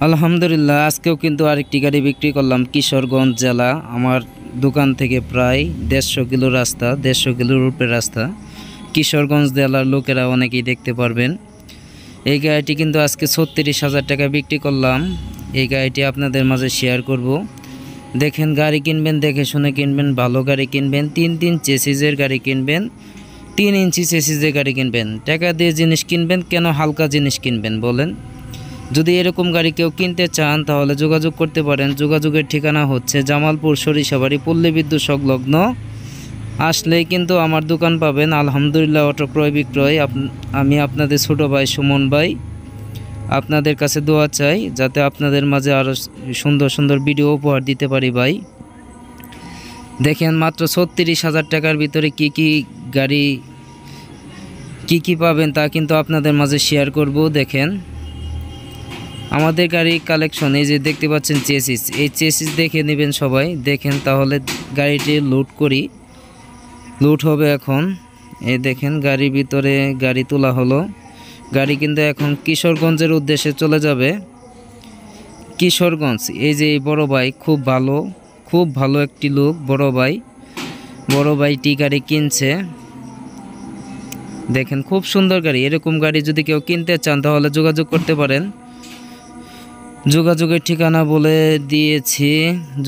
আলহামদুলিল্লাহ আজকেও কিন্তু আরেকটি গাড়ি বিক্রি করলাম কিশোরগঞ্জ জেলা। আমার দোকান থেকে প্রায় 150 কিলো রাস্তা, 150 কিলোর উপরে রাস্তা। কিশোরগঞ্জ জেলার লোকেরা অনেকেই দেখতে পারবেন। এই গাড়িটি কিন্তু আজকে 36,000 টাকা বিক্রি করলাম। এই গাড়িটি আপনাদের মাঝে শেয়ার করব। দেখেন, গাড়ি কিনবেন দেখে শুনে কিনবেন, ভালো গাড়ি কিনবেন, 3 চেসিসের গাড়ি কিনবেন, 3 ইঞ্চি চেসিসের গাড়ি কিনবেন। টাকা দিয়ে জিনিস কিনবেন কেন, হালকা জিনিস কিনবেন বলেন? যদি এরকম গাড়ি কেউ কিনতে চান তাহলে যোগাযোগ করতে পারেন। যোগাযোগের ঠিকানা হচ্ছে জামালপুর সরিষাবাড়ি পল্লী বিদ্যুৎ সংলগ্ন। আসলেই কিন্তু আমার দোকান পাবেন। আলহামদুলিল্লাহ অটো ক্রয় বিক্রয়। আমি আপনাদের ছোট ভাই সুমন ভাই। আপনাদের কাছে দোয়া চাই যাতে আপনাদের মাঝে আরও সুন্দর সুন্দর ভিডিও উপহার দিতে পারি ভাই। দেখেন, মাত্র 36,000 টাকার ভিতরে কি পাবেন তা কিন্তু আপনাদের মাঝে শেয়ার করব। দেখেন আমাদের গাড়ি কালেকশন, এই যে দেখতে পাচ্ছেন চেসিস, এই চেসিস দেখে নেবেন সবাই। দেখেন তাহলে গাড়িটি লুট হবে এখন। এই দেখেন গাড়ির ভিতরে গাড়ি তোলা হলো। গাড়ি কিন্তু এখন কিশোরগঞ্জের উদ্দেশ্যে চলে যাবে। কিশোরগঞ্জ, এই যে বড় ভাই খুব ভালো একটি লোক। বড় ভাইটি গাড়ি কিনছে। দেখেন খুব সুন্দর গাড়ি। এরকম গাড়ি যদি কেউ কিনতে চান তাহলে যোগাযোগ করতে পারেন। যোগাযোগের ঠিকানা বলে দিয়েছি,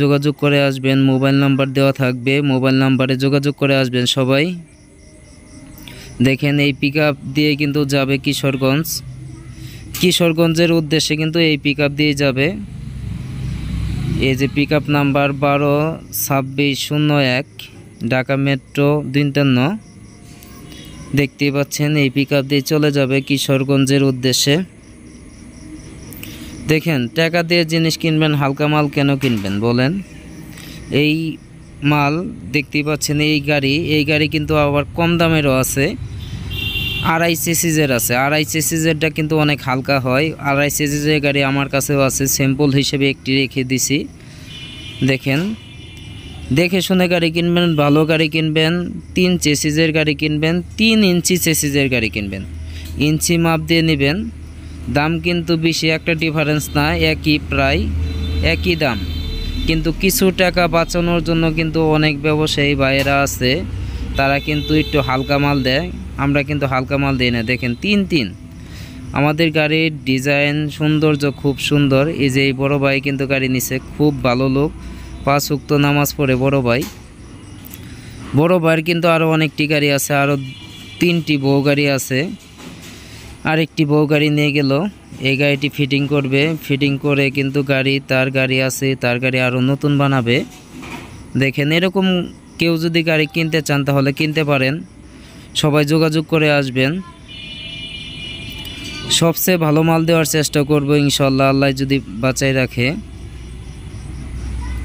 যোগাযোগ করে আসবেন। মোবাইল নাম্বার দেওয়া থাকবে, মোবাইল নাম্বারে যোগাযোগ করে আসবেন সবাই। দেখেন এই পিকআপ দিয়ে কিন্তু যাবে কিশোরগঞ্জের উদ্দেশ্যে কিন্তু এই পিকআপ দিয়ে যাবে। এই যে পিকআপ নাম্বার 122601 ঢাকা মেট্রো 53। দেখতেই পাচ্ছেন এই পিকআপ দিয়ে চলে যাবে কিশোরগঞ্জের উদ্দেশ্যে। দেখেন, টাকা দিয়ে জিনিস কিনবেন, হালকা মাল কেন কিনবেন বলেন? এই মাল দেখতেই পাচ্ছেন। এই গাড়ি কিন্তু আবার কম দামেরও আছে, 2.5 চেসিসের আছে। 2.5 চেসিসেরটা কিন্তু অনেক হালকা হয়। 2.5 চেসিসের গাড়ি আমার কাছেও আছে, স্যাম্পল হিসেবে একটি রেখে দিছি। দেখেন, দেখে শুনে গাড়ি কিনবেন, ভালো গাড়ি কিনবেন, 3 চেসিসের গাড়ি কিনবেন, 3 ইঞ্চি চেসিসের গাড়ি কিনবেন। ইঞ্চি মাপ দিয়ে নেবেন। দাম কিন্তু বেশি একটা ডিফারেন্স না, প্রায় একই দাম। কিন্তু কিছু টাকা বাঁচানোর জন্য কিন্তু অনেক ব্যবসায়ী ভাইয়েরা আছে, তারা কিন্তু একটু হালকা মাল দেয়। আমরা কিন্তু হালকা মাল দিই না। দেখেন 3 আমাদের গাড়ির ডিজাইন সৌন্দর্য খুব সুন্দর। এই যে এই বড় ভাই কিন্তু গাড়ি নিছে, খুব ভালো লোক, 5 ওয়াক্ত নামাজ পড়ে বড় ভাইয়ের কিন্তু আরও অনেকটি গাড়ি আছে, আরও 3টি বউ গাড়ি আছে। আরেকটি বউ গাড়ি নিয়ে গেল। এই গাড়িটি ফিটিং করবে, ফিটিং করে কিন্তু তার গাড়ি আছে, তার গাড়ি আরও নতুন বানাবে। দেখেন, এরকম কেউ যদি গাড়ি কিনতে চান তাহলে কিনতে পারেন। সবাই যোগাযোগ করে আসবেন। সবচেয়ে ভালো মাল দেওয়ার চেষ্টা করব ইনশাল্লাহ, আল্লাহ যদি বাঁচাই রাখে।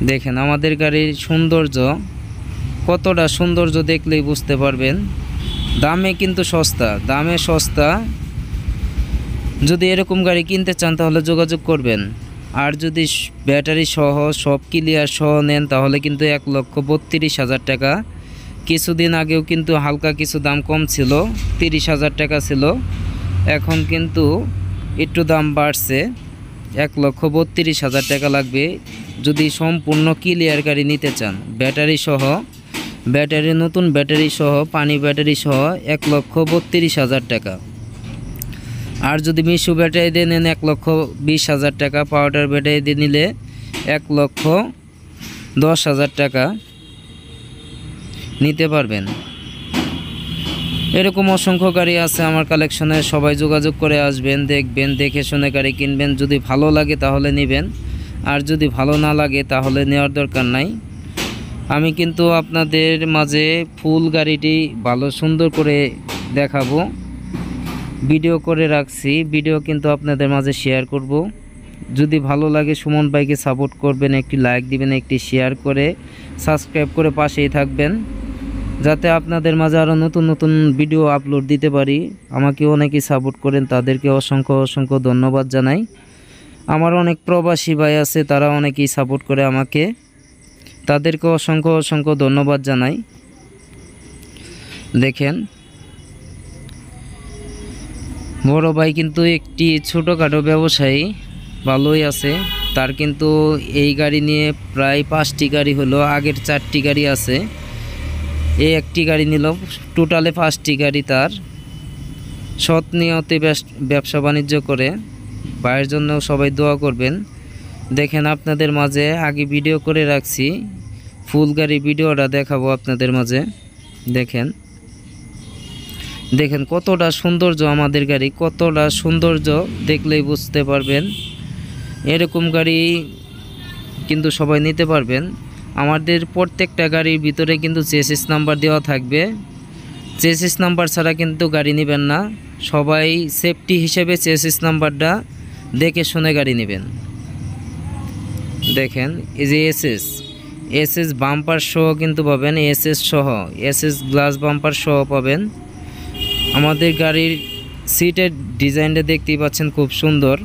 দেখেন আমাদের গাড়ির সৌন্দর্য, কতটা সৌন্দর্য দেখলেই বুঝতে পারবেন। দামে কিন্তু সস্তা। যদি এরকম গাড়ি কিনতে চান তাহলে যোগাযোগ করবেন। আর যদি ব্যাটারি সহ সব ক্লিয়ার সহ নেন তাহলে কিন্তু 1,32,000 টাকা। কিছুদিন আগেও কিন্তু হালকা কিছু দাম কম ছিল, 30,000 টাকা ছিল। এখন কিন্তু একটু দাম বাড়ছে, 1,32,000 টাকা লাগবে যদি সম্পূর্ণ ক্লিয়ার গাড়ি নিতে চান। নতুন ব্যাটারি সহ, পানি ব্যাটারি সহ 1,32,000 টাকা। আর যদি মিশু ব্যাটারি দিয়ে নেন 1,20,000 টাকা। পাউডার ব্যাটারি দিয়ে নিলে 1,10,000 টাকা নিতে পারবেন। এরকম অসংখ্য গাড়ি আছে আমার কালেকশনে। সবাই যোগাযোগ করে আসবেন, দেখবেন, দেখে শুনে গাড়ি কিনবেন। যদি ভালো লাগে তাহলে নেবেন, আর যদি ভালো না লাগে তাহলে নেওয়ার দরকার নাই। আমি কিন্তু আপনাদের মাঝে ফুল গাড়িটি ভালো সুন্দর করে দেখাবো, ভিডিও করে রাখছি। ভিডিও কিন্তু আপনাদের মাঝে শেয়ার করব। যদি ভালো লাগে সুমন ভাইকে সাপোর্ট করবেন, একটি লাইক দিবেন, একটি শেয়ার করে সাবস্ক্রাইব করে পাশেই থাকবেন, যাতে আপনাদের মাঝে আরও নতুন ভিডিও আপলোড দিতে পারি। আমাকে অনেকেই সাপোর্ট করেন, তাদেরকে অসংখ্য ধন্যবাদ জানাই। আমার অনেক প্রবাসী ভাই আছে, তারা অনেকেই সাপোর্ট করে আমাকে, তাদেরকে অসংখ্য ধন্যবাদ জানাই। দেখেন বড় ভাই কিন্তু একটি ছোটখাটো ব্যবসায়ী, ভালোই আছে। তার কিন্তু এই গাড়ি নিয়ে প্রায় 5টি গাড়ি হলো, আগের 4টি গাড়ি আছে, এই একটি গাড়ি নিল, টোটালে 5টি গাড়ি। তার সৎ নিয়তে ব্যবসা বাণিজ্য করে। ভাইয়ের জন্য সবাই দোয়া করবেন। দেখেন আপনাদের মাঝে আগে ভিডিও করে রাখছি, ফুল গাড়ি ভিডিওটা দেখাবো আপনাদের মাঝে। দেখেন দেখেন কতটা সৌন্দর্য আমাদের গাড়ি, কতটা সৌন্দর্য দেখলেই বুঝতে পারবেন। এরকম গাড়ি কিন্তু সবাই নিতে পারবেন। আমাদের প্রত্যেকটা গাড়ির ভিতরে কিন্তু চেসিস নাম্বার দেওয়া থাকবে। চেসিস নাম্বার ছাড়া কিন্তু গাড়ি নেবেন না। সবাই সেফটি হিসেবে চেসিস নাম্বারটা দেখে শুনে গাড়ি নেবেন। দেখেন এই যে এসএস বাম্পার সহ কিন্তু পাবেন, এসএস সহ, এসএস গ্লাস বাম্পার সহ পাবেন। আমাদের গাড়ির সিটের ডিজাইনটা দেখতেই পাচ্ছেন, খুব সুন্দর।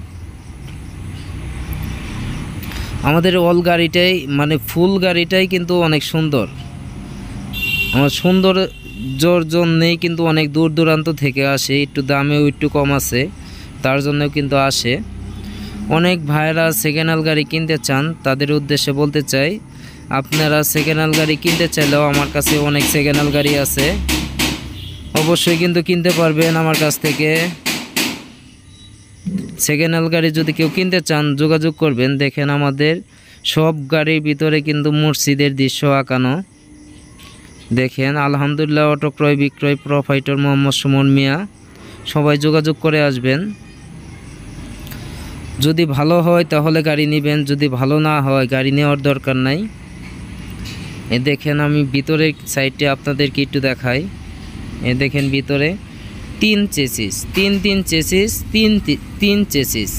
আমাদের অল গাড়িটাই মানে ফুল গাড়িটাই কিন্তু অনেক সুন্দর। আমার সৌন্দর্যর জন্যেই কিন্তু অনেক দূর দূরান্ত থেকে আসে, একটু দামেও একটু কম আছে, তার জন্যও কিন্তু আসে। অনেক ভাইরা সেকেন্ড হ্যান্ড গাড়ি কিনতে চান, তাদের উদ্দেশ্যে বলতে চাই, আপনারা সেকেন্ড হ্যান্ড গাড়ি কিনতে চাইলেও আমার কাছে অনেক সেকেন্ড হ্যান্ড গাড়ি আছে, অবশ্যই কিন্তু কিনতে পারবেন আমার কাছ থেকে। সেকেন্ড হ্যান্ড গাড়ি যদি কেউ কিনতে চান যোগাযোগ করবেন। দেখেন আমাদের সব গাড়ির ভিতরে কিন্তু মসজিদের দৃশ্য আঁকানো। দেখেন আলহামদুলিল্লাহ, অটো ক্রয় বিক্রয় প্রোপাইটর মোহাম্মদ সুমন মিয়া। সবাই যোগাযোগ করে আসবেন। যদি ভালো হয় তাহলে গাড়ি নেবেন, যদি ভালো না হয় গাড়ি নেওয়ার দরকার নাই। এ দেখেন আমি ভিতরের সাইডে আপনাদেরকে একটু দেখাই। এ দেখেন ভিতরে 3 চেসিস, 3 চেসিস, 3 চেসিস,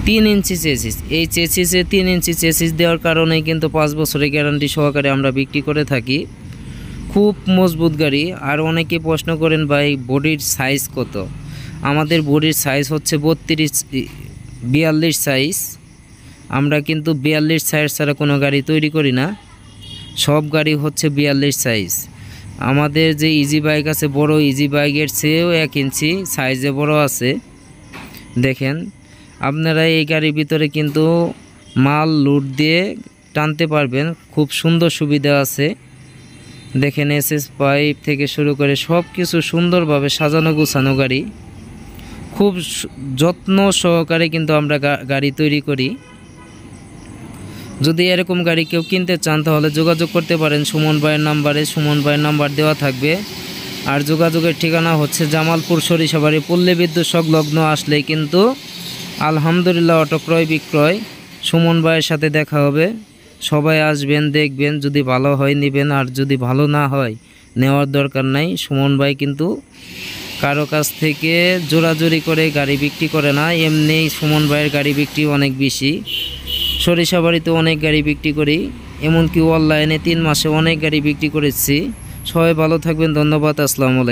3 ইঞ্চি চেসিস। এই চেসিসে 3 ইঞ্চি চেসিস দেওয়ার কারণে কিন্তু 5 বছরের গ্যারান্টি সহকারে আমরা বিক্রি করে থাকি। খুব মজবুত গাড়ি। আর অনেকে প্রশ্ন করেন ভাই বডির সাইজ কত? আমাদের বডির সাইজ হচ্ছে 42 সাইজ। আমরা কিন্তু 42 সাইজ ছাড়া কোনো গাড়ি তৈরি করি না, সব গাড়ি হচ্ছে 42 সাইজ। আমাদের যে ইজি বাইক আছে, বড় ইজি বাইকের চেয়েও 1 ইঞ্চি সাইজে বড় আছে। দেখেন আপনারা এই গাড়ির ভিতরে কিন্তু মাল লোড দিয়ে টানতে পারবেন, খুব সুন্দর সুবিধা আছে। দেখেন এসএস পাইপ থেকে শুরু করে সব কিছু সুন্দরভাবে সাজানো গোছানো গাড়ি। খুব যত্ন সহকারে কিন্তু আমরা গাড়ি তৈরি করি। যদি এরকম গাড়ি কেউ কিনতে চান তাহলে যোগাযোগ করতে পারেন সুমন ভাইয়ের নাম্বারে। সুমন ভাইয়ের নাম্বার দেওয়া থাকবে। আর যোগাযোগের ঠিকানা হচ্ছে জামালপুর সরিষাবাড়ি পল্লী বিদ্যুৎ সংলগ্ন আসলেই কিন্তু আলহামদুলিল্লাহ অটো ক্রয় বিক্রয় সুমন ভাইয়ের সাথে দেখা হবে। সবাই আসবেন, দেখবেন, যদি ভালো হয় নেবেন, আর যদি ভালো না হয় নেওয়ার দরকার নাই। সুমন ভাই কিন্তু কারো কাছ থেকে জোরাজুরি করে গাড়ি বিক্রি করে না, এমনি সুমন ভাইয়ের গাড়ি বিক্রি অনেক বেশি। সরিষাবাড়িতে অনেক গাড়ি বিক্রি করি, এমনকি অনলাইনে 3 মাসে অনেক গাড়ি বিক্রি করেছি। সবাই ভালো থাকবেন, ধন্যবাদ, আসসালামু আলাইকুম।